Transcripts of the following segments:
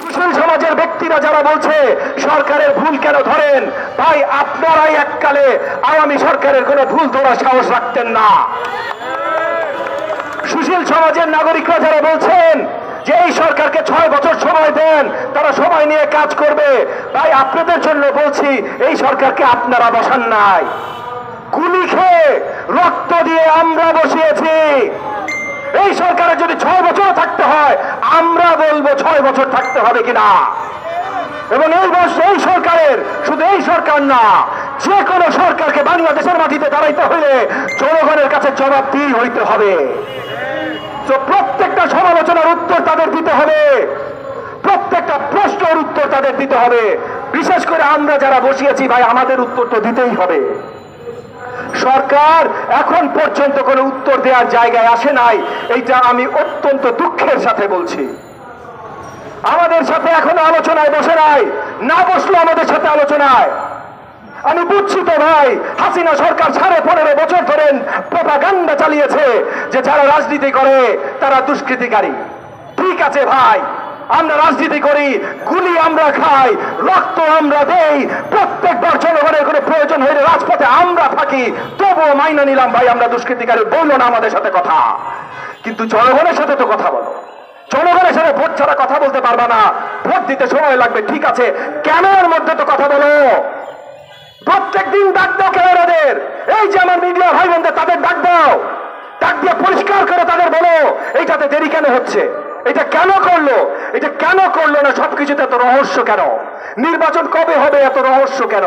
সুশীল সমাজের ব্যক্তিরা যারা বলছে সরকারের ভুল কেন ধরেন, ভাই আপনারাই এককালে আওয়ামী সরকারের কোনো ভুল ধরার সাহস রাখতেন না। সুশীল সমাজের নাগরিকরা যারা বলছেন যে এই সরকারকে 6 বছর সময় দেন, তারা সময় নিয়ে কাজ করবে, ভাই আপনাদের জন্য বলছি এই সরকারকে আপনারা বসান নাই, গুলি খেয়ে রক্ত দিয়ে আমরা বসিয়েছি। এই সরকারের যদি 6 বছর থাকতে হয়, আমরা বলবো 6 বছর থাকতে হবে কিনা। এবং এই সরকারের, শুধু এই সরকার না, যে কোনো সরকারকে বাংলাদেশের মাটিতে দাঁড়াইতে হলে জনগণের কাছে জবাবদিহি হইতে হবে। তো প্রত্যেকটা সমালোচনার উত্তর তাদের দিতে হবে, প্রত্যেকটা প্রশ্নের উত্তর তাদের দিতে হবে। বিশেষ করে আমরা যারা বসিয়েছি ভাই, আমাদের উত্তর তো দিতেই হবে। সরকার এখন পর্যন্ত কোনো উত্তর দেওয়ার জায়গায় আসে নাই, এইটা আমি অত্যন্ত দুঃখের সাথে বলছি। আমাদের সাথে এখনো আলোচনায় বসে নাই, না বসলো আমাদের সাথে আলোচনায়। আমি বুঝছি তো ভাই, হাসিনা সরকার 15.5 বছর ধরে প্রোপাগান্ডা চালিয়েছে যে যারা রাজনীতি করে তারা দুষ্কৃতিকারী। ঠিক আছে ভাই, আমরা রাজনীতি করি, গুলি আমরা খাই, রক্ত আমরা দেই, প্রত্যেকবার জনগণের কোনো প্রয়োজন হইলে রাজপথে আমরা থাকি, তবুও মাইনা নিলাম ভাই আমরা দুষ্কৃতিকারী। বললো না আমাদের সাথে কথা, কিন্তু জনগণের সাথে তো কথা বলো। জনগণের সাথে ভোট ছাড়া কথা বলতে পারবা না, ভোট দিতে সময় লাগবে, ঠিক আছে, ক্যামেরার মধ্যে তো কথা বলো। প্রত্যেক দিন ডাক দাও ক্যামেরাদের, এই যে আমার মিডিয়া ভাই বোনদের, তাদের ডাক দাও, ডাক দিয়ে পরিষ্কার করে তাদের বলো এইটাতে দেরি কেন হচ্ছে, এটা কেন করলো, এটা কেন করলো না, সবকিছুতে এত রহস্য কেন, নির্বাচন কবে হবে এত রহস্য কেন,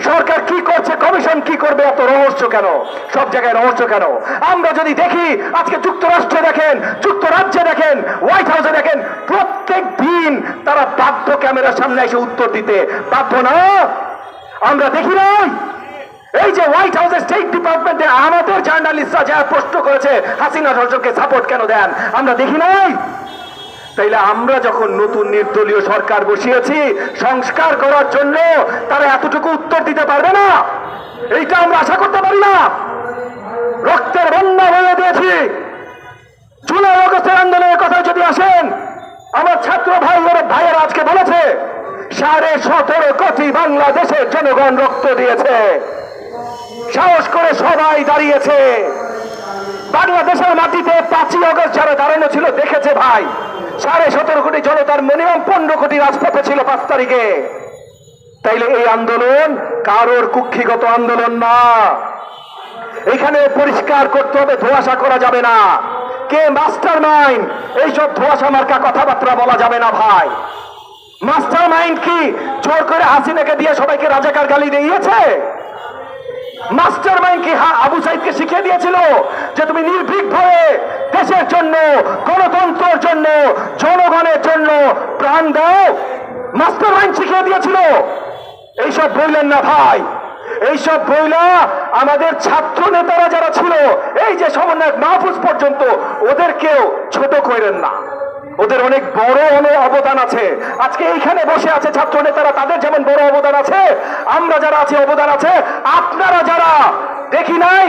সরকার কি করছে, কমিশন কি করবে এত রহস্য কেন, সব জায়গায় রহস্য কেন। আমরা যদি দেখি আজকে যুক্তরাষ্ট্রে দেখেন, যুক্তরাজ্যে দেখেন, হোয়াইট হাউসে দেখেন, প্রত্যেক দিন তারা বাধ্য ক্যামেরার সামনে এসে উত্তর দিতে, বাধ্য না? আমরা দেখি নাই? এই যে হোয়াইট হাউসের স্টেট ডিপার্টমেন্টে আমাদের জার্নালিস্টরা যা প্রশ্ন করেছে হাসিনা সরকারকে সাপোর্ট কেন দেন, আমরা দেখি নাই? তাইলে আমরা যখন নতুন নির্দলীয় সরকার বসিয়েছি সংস্কার করার জন্য, তারা এতটুকু উত্তর দিতে পারবে না? এইটা আমরা আশা করতে পারি না? রক্তের বন্যা বলে দিয়েছি। জুলাই আগস্টের আন্দোলনের কথা যদি আসেন, আমার ছাত্র ভাইয়েরা আজকে বলেছে 17.5 কোটি বাংলাদেশের জনগণ রক্ত দিয়েছে, সাহস করে সবাই দাঁড়িয়েছে। বাংলাদেশের মাটিতে 5ই আগস্ট যারা দাঁড়ানো ছিল দেখেছে ভাই, 17.5 কোটি জনতার মিনিমাম 15 কোটি রাজপথে ছিল 5 তারিখে। তাইলে এই আন্দোলন কারোর কুক্ষিগত আন্দোলন না। এখানে পরিষ্কার করতে হবে, ধোঁয়াশা করা যাবে না। কে মাস্টার মাইন্ড, এইসব ধোঁয়াশা মার্কা কথাবার্তা বলা যাবে না ভাই। মাস্টার মাইন্ড কি জোর করে হাসিনাকে দিয়ে সবাইকে রাজাকার গালি দিয়েছে? মাস্টার মাইন্ড কি আবু সাইদকে শিখিয়ে দিয়েছিল যে তুমি নির্ভীক ভাবে দেশের জন্য, গণতন্ত্রের জন্য, জনগণের জন্য প্রাণ দাও? মাস্টার মাইন্ড শিখিয়ে দিয়েছিল? এইসব বললেন না ভাই, এইসব বইলা আমাদের ছাত্র নেতারা যারা ছিল, এই যে সমন্বয়ক মাহফুজ পর্যন্ত, ওদেরকেও ছোট করেন না। ওদের অনেক বড় অবদান আছে। আজকে এইখানে বসে আছে ছাত্র নেতারা, তাদের যেমন বড় অবদান আছে, আমরা যারা আছি অবদান আছে। আপনারা যারা দেখি নাই,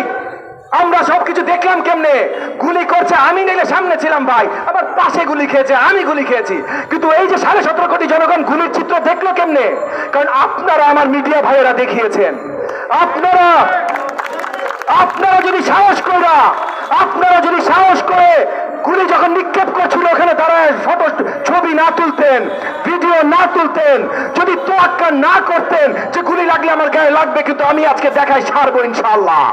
আমরা সবকিছু দেখলাম কেমনে গুলি করছে, আমি নিলে সামনে ছিলাম ভাই, আবার পাশে গুলি খেয়েছে, আমি গুলি খেয়েছি, কিন্তু এই যে 17.5 কোটি জনগণ গুলির চিত্র দেখলো কেমনে? কারণ আপনারা, আমার মিডিয়া ভাইয়েরা দেখিয়েছেন। আপনারা যদি সাহস করে গুলি যখন নিক্ষেপ করছিল ওখানে দাঁড়ায় ছবি না তুলতেন, ভিডিও না তুলতেন, যদি তোয়াক্কা না করতেন যে গুলি লাগলে আমার গায়ে লাগবে কিন্তু আমি আজকে দেখাই ছাড়বো ইনশাআল্লাহ,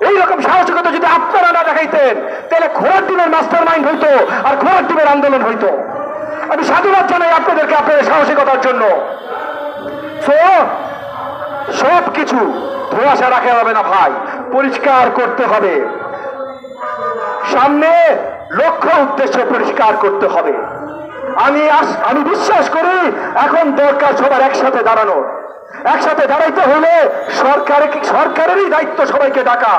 এইরকম সাহসিকতা যদি আপনারা না দেখাইতেন, তাহলে ঘোড়ার ডিমের মাস্টার মাইন্ড হইতো আর ঘোড়ার ডিমের আন্দোলন হইতো। আমি সাধুবাদ জানাই আপনাদেরকে, আপনাদের সাহসিকতার জন্য। সবকিছু ধোঁয়াশা রাখা হবে না ভাই, পরিষ্কার করতে হবে, সামনে লক্ষ্য উদ্দেশ্য পরিষ্কার করতে হবে। আমি বিশ্বাস করি এখন দরকার সবার একসাথে দাঁড়ানোর। একসাথে দাঁড়াইতে হলে সরকারেরই দায়িত্ব সবাইকে ডাকা।